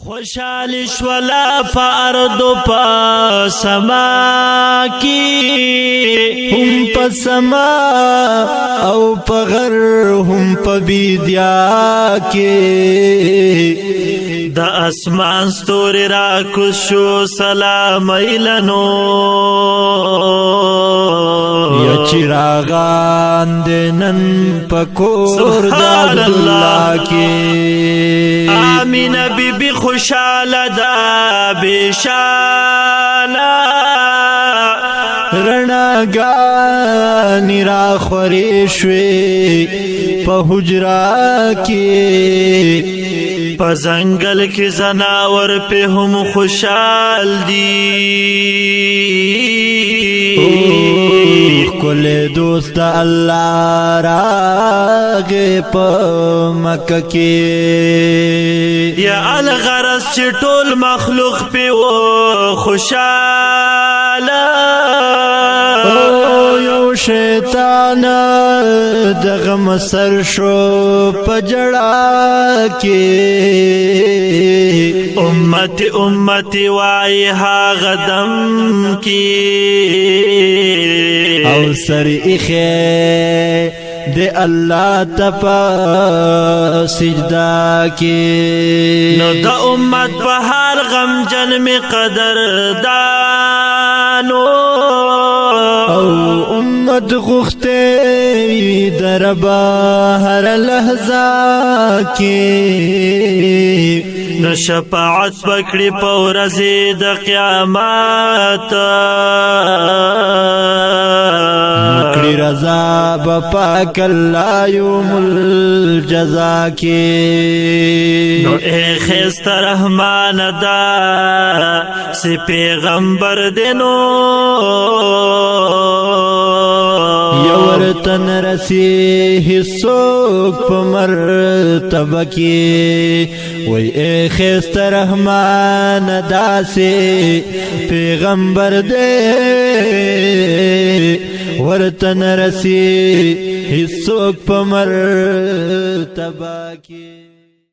خوشحال شولا پا ارض پا سما کی هم پا سما او پا غر هم پا بیدیا کی دا اسمان ستوری را کشو سلام ایلنو یا چراغان دنن پا کور دا اللہ کی آمین بی بی خوشحال دا بیشانا رناگانی را خوری شوی پا حجرا کی پا زنگل کی زناور پہ ہم خوشحال دی کل دوست اللہ راغ پا مکہ کی یا الغرض چی ټول مخلوق پہ وہ خوشحال یو شیطان دغم سر شو پجڑا کی امتی وائی ہا غدم کی او سر اخے دے اللہ تپا سجدہ کی نو دا امت بہار غم جن میں قدر دانو او امت غختے دربا ہر لحظہ کی نو شفاعت پکڑی پورزی دا قیامات نکڑی رضا بپاک اللہ یوم الجزا کی نو اے خیست رحمان دا سی پیغمبر دینو یورتن رسی حصوک پا مرتبہ کی وی اے خیست رحمان دا سی پیغمبر دے ورتن رسی حصوک پا مرتبہ کی